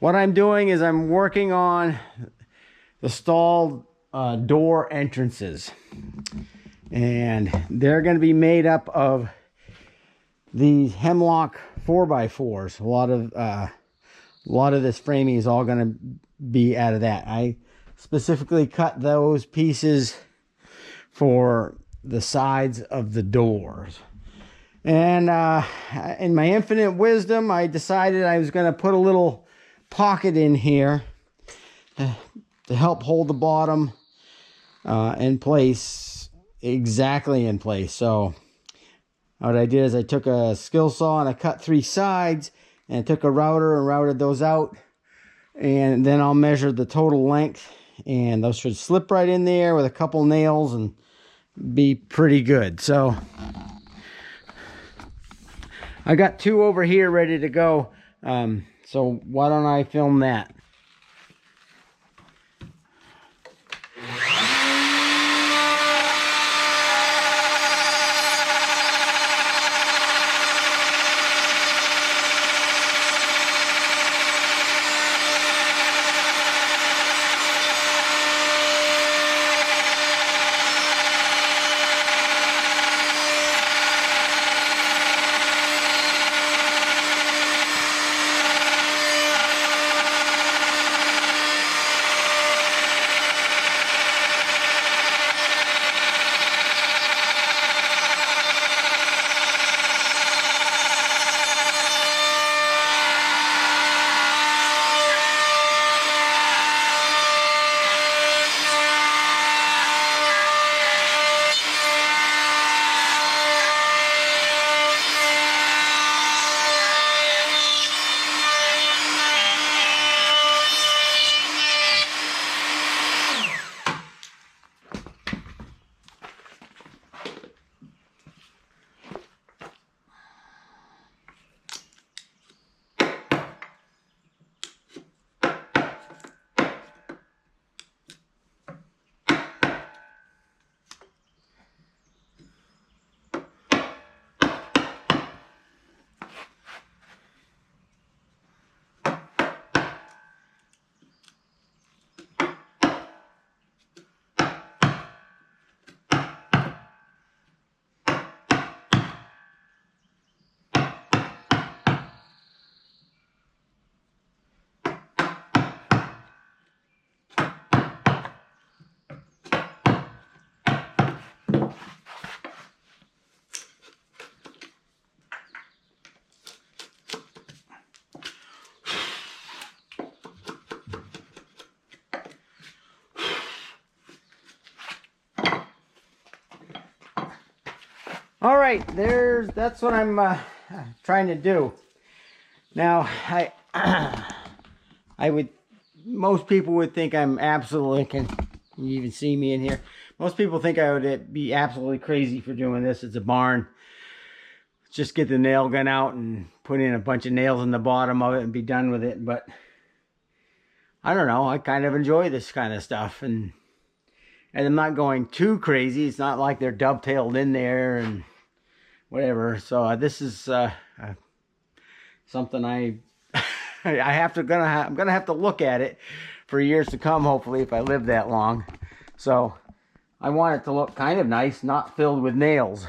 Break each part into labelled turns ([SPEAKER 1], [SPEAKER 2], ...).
[SPEAKER 1] what I'm doing is I'm working on the stall door entrances, and they're going to be made up of these hemlock 4x4s. A lot of this framing is all going to be out of that. I specifically cut those pieces for the sides of the doors. And in my infinite wisdom, I decided I was going to put a little pocket in here to help hold the bottom in place, exactly in place. So what I did is I took a skill saw and I cut 3 sides, and I took a router and routed those out, and then I'll measure the total length, and those should slip right in there with a couple nails and be pretty good. So I got 2 over here ready to go, so why don't I film that? All right, that's what I'm trying to do. Now, most people would think I'm absolutely, can you even see me in here? Most people think I would be absolutely crazy for doing this. It's a barn. Just get the nail gun out and put in a bunch of nails in the bottom of it and be done with it. But I don't know, I kind of enjoy this kind of stuff, and I'm not going too crazy. It's not like they're dovetailed in there and whatever. So this is something I'm gonna have to look at it for years to come, hopefully, if I live that long. So I want it to look kind of nice, not filled with nails.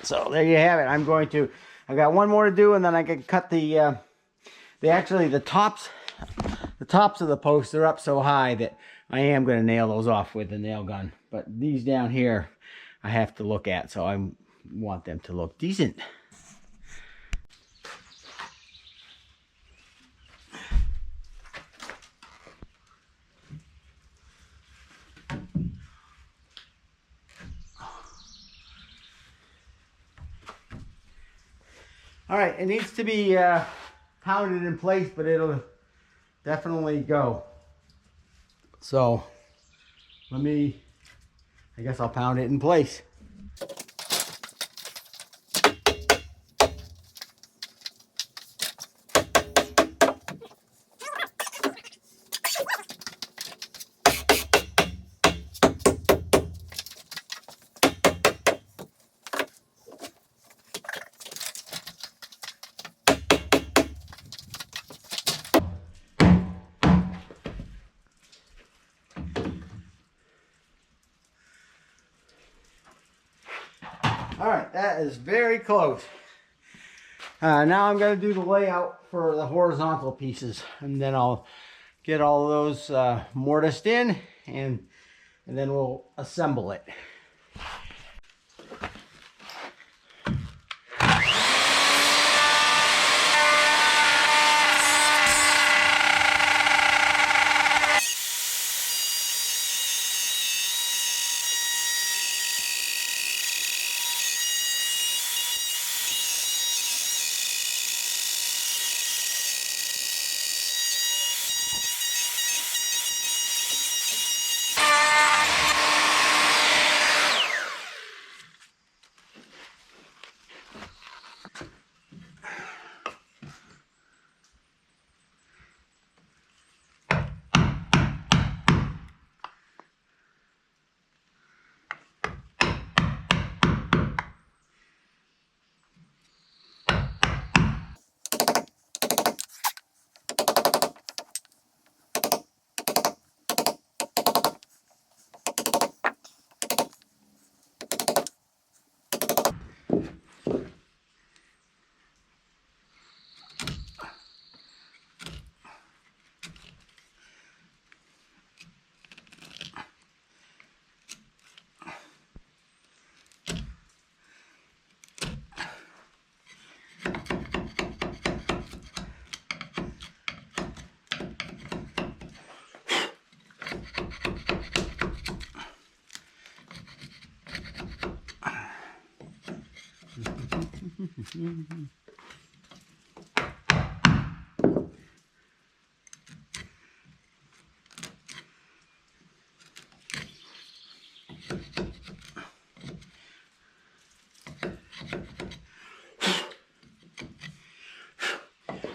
[SPEAKER 1] So there you have it. I got one more to do, and then I can cut the tops of the posts are up so high that I am going to nail those off with the nail gun. But these down here I have to look at, so I want them to look decent. All right, it needs to be pounded in place, but it'll definitely go. So I guess I'll pound it in place. That is very close. Now I'm going to do the layout for the horizontal pieces, and then I'll get all of those mortised in, and then we'll assemble it.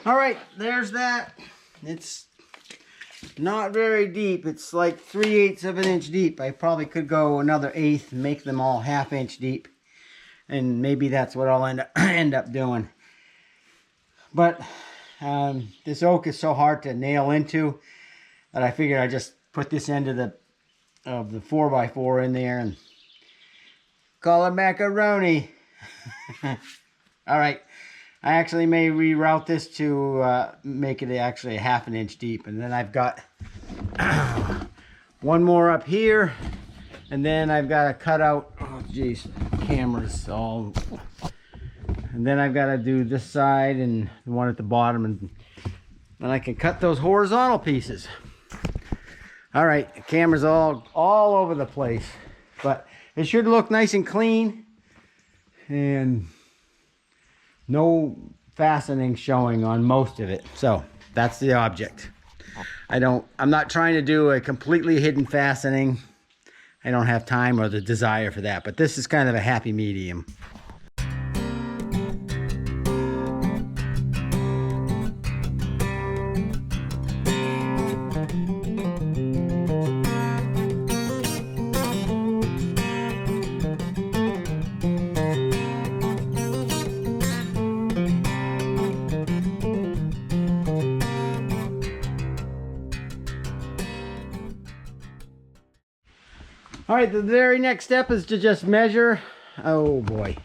[SPEAKER 1] All right, there's that. It's not very deep. It's like 3/8 of an inch deep. I probably could go another 1/8 and make them all 1/2 inch deep. And maybe that's what I'll end up doing. But this oak is so hard to nail into that I figured I'd just put this end of the 4x4 in there and call it macaroni. All right. I actually may reroute this to make it actually 1/2 an inch deep. And then I've got one more up here. And then I've got to cut out, oh geez, cameras all. And then I've got to do this side and the one at the bottom. And then I can cut those horizontal pieces. All right, the camera's all over the place. But it should look nice and clean. And no fastening showing on most of it. So that's the object. I'm not trying to do a completely hidden fastening. I don't have time or the desire for that, but this is kind of a happy medium. All right, the very next step is to just measure. Oh boy.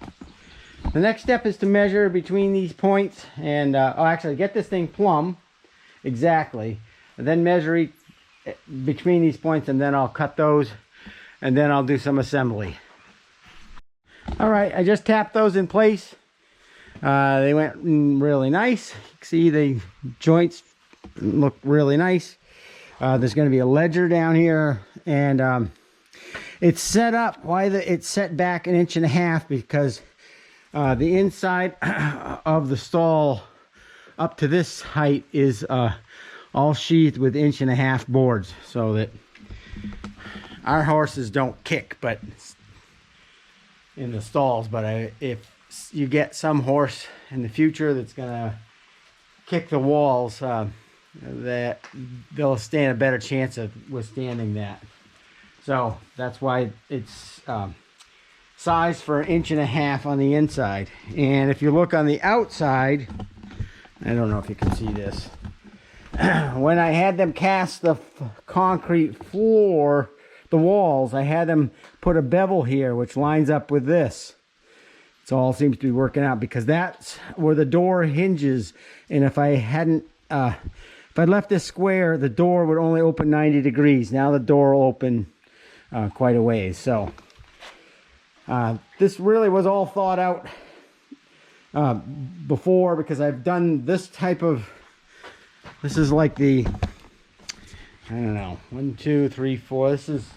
[SPEAKER 1] The next step is to measure between these points and actually get this thing plumb exactly, and then measure between these points, and then I'll cut those, and then I'll do some assembly. All right, I just tapped those in place. They went really nice. You can see the joints look really nice. There's going to be a ledger down here, and it's set up, it's set back 1.5 inches because the inside of the stall up to this height is all sheathed with 1.5 inch boards so that our horses don't kick but in the stalls. But if you get some horse in the future that's gonna kick the walls, that they'll stand a better chance of withstanding that. So that's why it's sized for 1.5 inches on the inside. And if you look on the outside, I don't know if you can see this. When I had them cast the concrete floor, the walls, I had them put a bevel here which lines up with this. So all seems to be working out, because that's where the door hinges. And if I hadn't, if I left this square, the door would only open 90 degrees. Now the door will open quite a ways. So this really was all thought out before, because I've done this type of, this is like the, I don't know, 1, 2, 3, 4. This is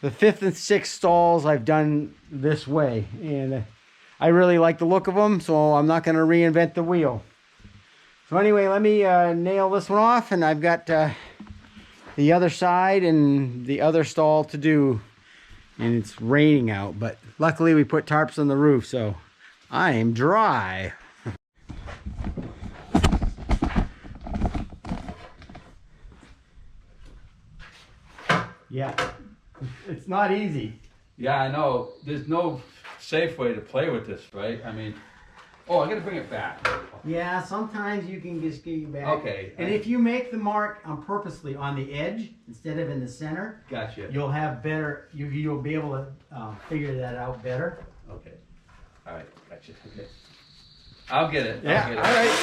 [SPEAKER 1] the 5th and 6th stalls I've done this way. And I really like the look of them, so I'm not going to reinvent the wheel. So anyway, let me nail this one off, and I've got the other side and the other stall to do. And it's raining out, but luckily we put tarps on the roof, so I am dry. Yeah, it's not easy.
[SPEAKER 2] Yeah, I know. There's no safe way to play with this, right? I mean, oh, I gotta bring it back.
[SPEAKER 1] Yeah, sometimes you can just get it back.
[SPEAKER 2] Okay.
[SPEAKER 1] And if you make the mark purposely on the edge instead of in the center,
[SPEAKER 2] Gotcha.
[SPEAKER 1] you'll have better, you'll be able to figure that out better.
[SPEAKER 2] Okay. All right. Gotcha. Okay. I'll get it.
[SPEAKER 1] Yeah.
[SPEAKER 2] I'll get it.
[SPEAKER 1] All right.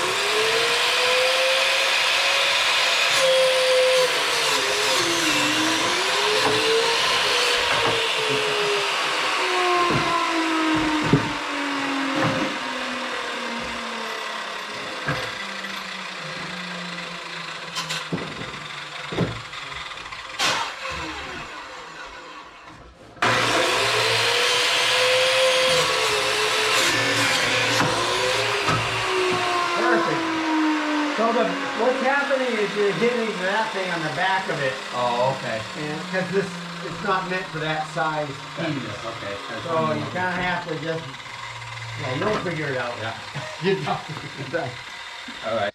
[SPEAKER 1] So what's happening is you're hitting that thing on the back of it.
[SPEAKER 2] Oh, okay.
[SPEAKER 1] And because it's not meant for that size piece.
[SPEAKER 2] Okay.
[SPEAKER 1] So you kind of have to just, yeah, you'll figure it out.
[SPEAKER 2] Yeah. All right.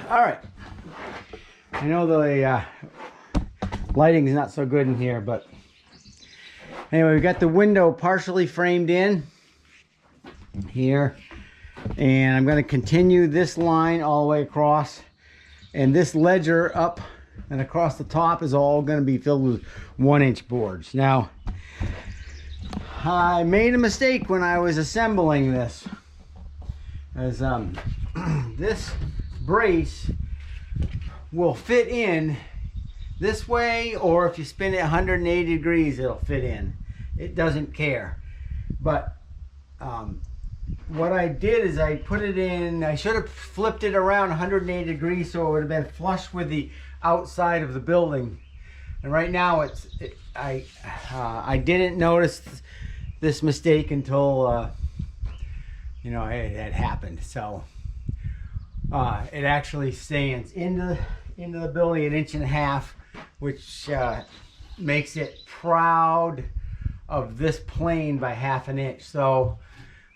[SPEAKER 1] All right. I know the lighting is not so good in here, but anyway, we got the window partially framed in here, and I'm going to continue this line all the way across, and this ledger up and across the top is all going to be filled with 1-inch boards. Now, I made a mistake when I was assembling this, as this brace will fit in this way, or if you spin it 180 degrees, it'll fit in. It doesn't care. But what I did is I put it in, I should have flipped it around 180 degrees so it would have been flush with the outside of the building. And right now I didn't notice this mistake until you know, it had happened. So it actually stands into the building 1.5 inches, which makes it proud of this plane by 1/2 inch. So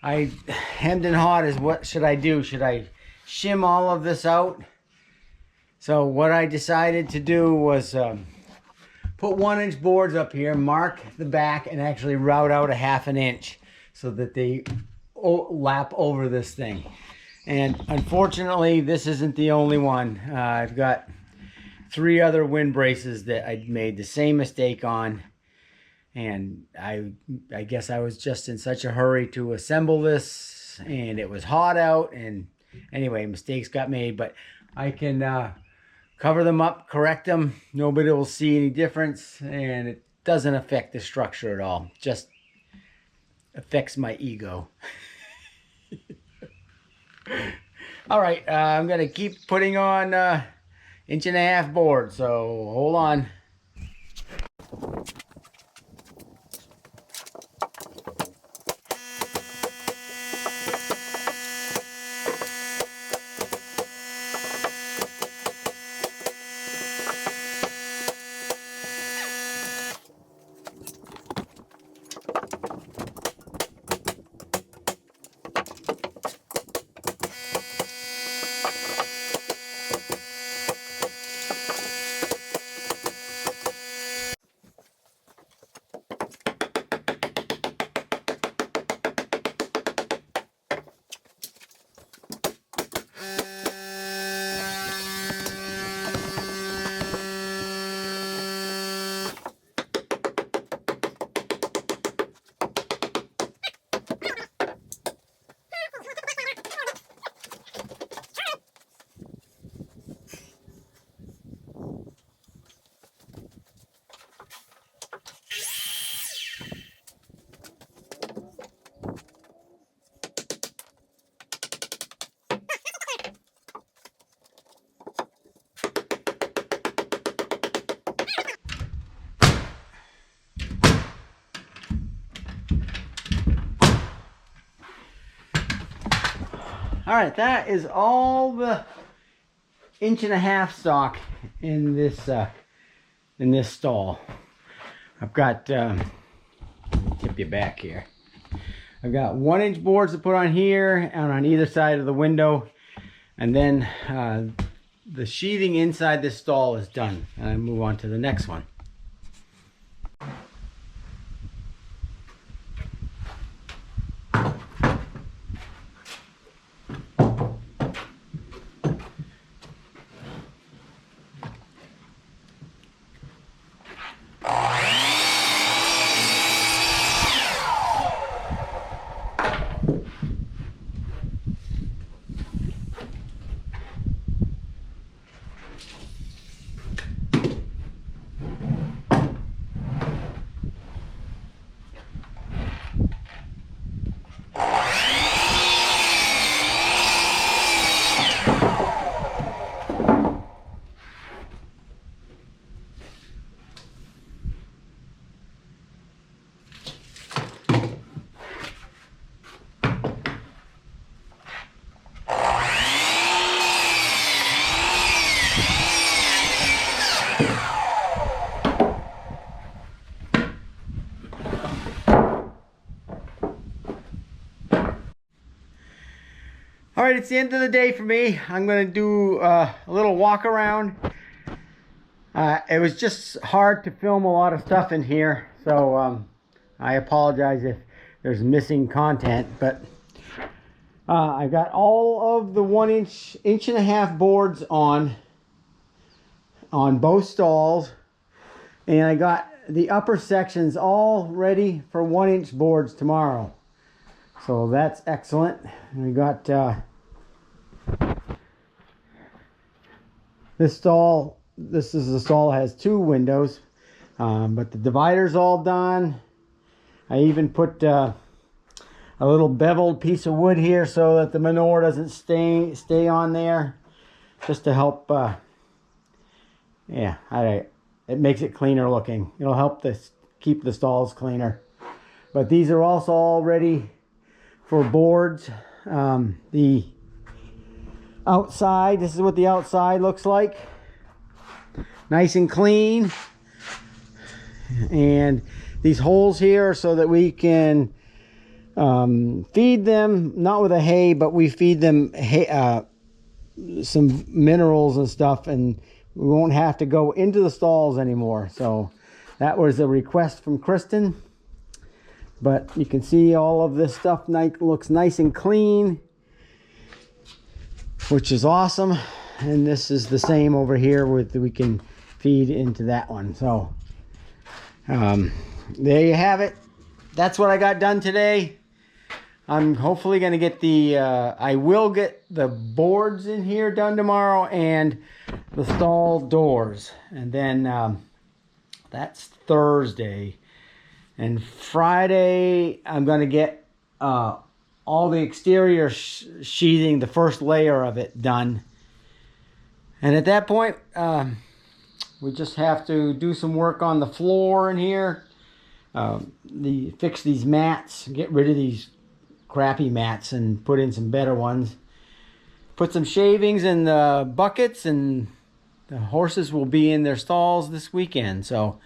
[SPEAKER 1] I hemmed and hawed is what should I do? Should I shim all of this out? So what I decided to do was put 1-inch boards up here, mark the back, and actually route out 1/2 inch so that they lap over this thing. And unfortunately, this isn't the only one. I've got 3 other wind braces that I made the same mistake on. And I guess I was just in such a hurry to assemble this, and it was hot out, and anyway, mistakes got made. But I can cover them up, correct them. Nobody will see any difference, and it doesn't affect the structure at all. Just affects my ego. All right, I'm gonna keep putting on 1.5 inch board, so hold on. All right, that is all the 1.5 inch stock in this stall. I've got tip you back here. I've got 1-inch boards to put on here and on either side of the window, and then the sheathing inside this stall is done. And I move on to the next one. All right, it's the end of the day for me. I'm going to do a little walk around. It was just hard to film a lot of stuff in here, so I apologize if there's missing content, but I got all of the 1 inch, 1.5 inch boards on both stalls, and I got the upper sections all ready for 1 inch boards tomorrow. So that's excellent. And we got this stall. This is the stall that has 2 windows, but the divider's all done. I even put a little beveled piece of wood here so that the manure doesn't stay on there, just to help. Yeah, it makes it cleaner looking. It'll help keep the stalls cleaner. But these are also all ready for boards. The outside, this is what the outside looks like. Nice and clean. And these holes here are so that we can feed them, not with a hay, but we feed them some minerals and stuff, and we won't have to go into the stalls anymore. So that was a request from Kristen. But you can see all of this stuff looks nice and clean, which is awesome. And this is the same over here we can feed into that one. So there you have it. That's what I got done today. I'm hopefully going to get I will get the boards in here done tomorrow and the stall doors. And then that's Thursday. And Friday, I'm going to get all the exterior sheathing, the first layer of it, done. And at that point, we just have to do some work on the floor in here. Fix these mats, get rid of these crappy mats and put in some better ones. Put some shavings in the buckets, and the horses will be in their stalls this weekend. So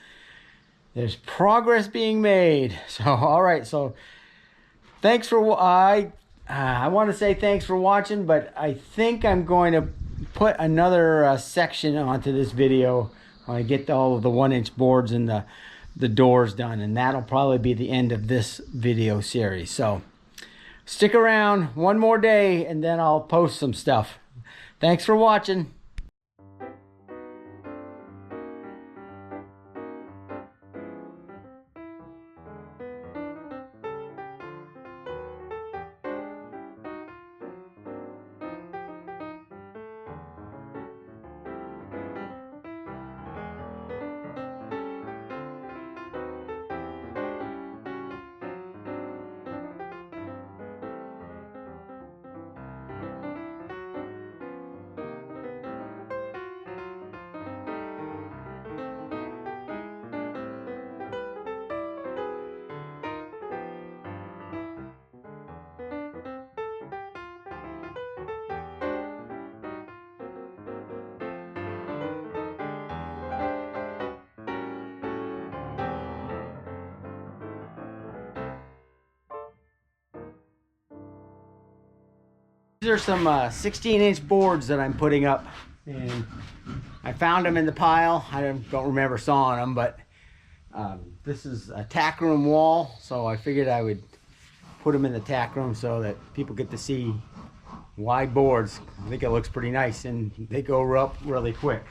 [SPEAKER 1] there's progress being made. So all right, so thanks for I want to say thanks for watching, but I think I'm going to put another section onto this video when I get all of the 1 inch boards and the doors done, and that'll probably be the end of this video series. So stick around one more day and then I'll post some stuff. Thanks for watching. These are some 16-inch boards that I'm putting up, and I found them in the pile. I don't remember sawing them, but this is a tack room wall, so I figured I would put them in the tack room so that people get to see wide boards. I think it looks pretty nice, and they go up really quick.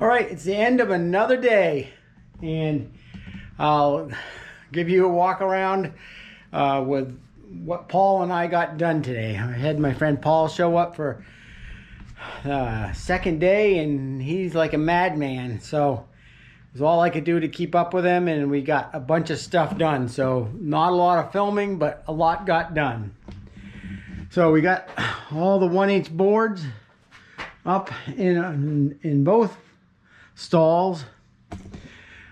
[SPEAKER 1] All right, it's the end of another day, and I'll give you a walk around with what Paul and I got done today. I had my friend Paul show up for second day, and he's like a madman, so it was all I could do to keep up with him, and we got a bunch of stuff done. So not a lot of filming, but a lot got done. So we got all the 1-inch boards up in both stalls.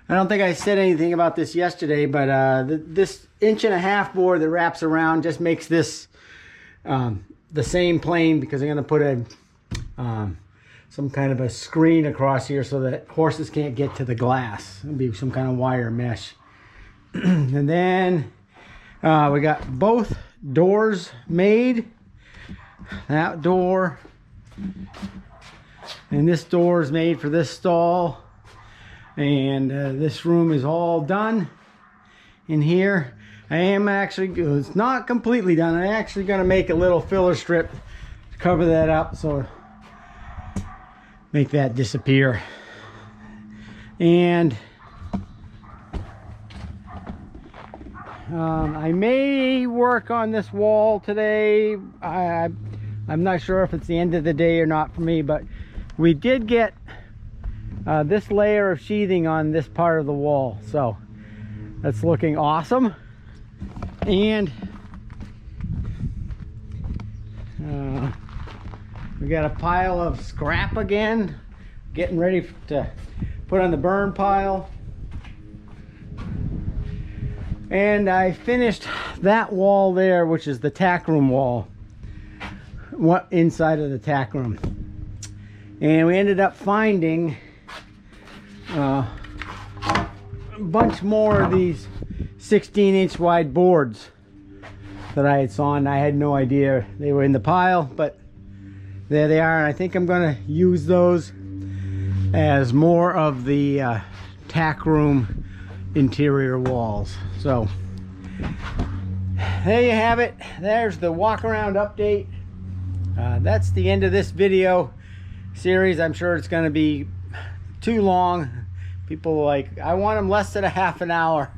[SPEAKER 1] I don't think I said anything about this yesterday, but this 1.5-inch board that wraps around just makes this the same plane, because I'm going to put some kind of a screen across here so that horses can't get to the glass. It'll be some kind of wire mesh. And then we got both doors made. That door and this door is made for this stall, and this room is all done in here. I am actually, it's not completely done, I'm actually going to make a little filler strip to cover that up, so make that disappear. And I may work on this wall today. I'm not sure if it's the end of the day or not for me, but we did get this layer of sheathing on this part of the wall, so that's looking awesome. And we got a pile of scrap again, getting ready to put on the burn pile. And I finished that wall there, which is the tack room wall, what inside of the tack room. And we ended up finding a bunch more of these 16-inch wide boards that I had sawn. I had no idea they were in the pile, but there they are. And I think I'm going to use those as more of the tack room interior walls. So there you have it. There's the walk around update. That's the end of this video series. I'm sure it's going to be too long. People like, I want them less than a half an hour.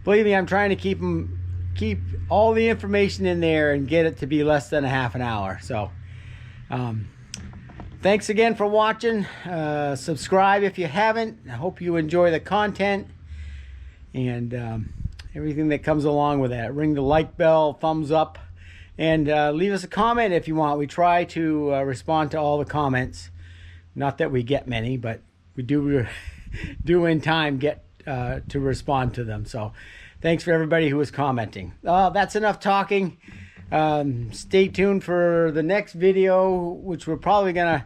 [SPEAKER 1] Believe me, I'm trying to keep all the information in there and get it to be less than a half an hour. So thanks again for watching. Subscribe if you haven't. I hope you enjoy the content and everything that comes along with that. Ring the like bell, thumbs up, and leave us a comment if you want. We try to respond to all the comments. Not that we get many, but we do in time get to respond to them. So thanks for everybody who is commenting. That's enough talking. Stay tuned for the next video, which we're probably gonna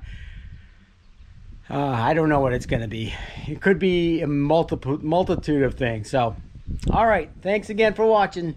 [SPEAKER 1] I don't know what it's gonna be. It could be a multitude of things. So all right, thanks again for watching.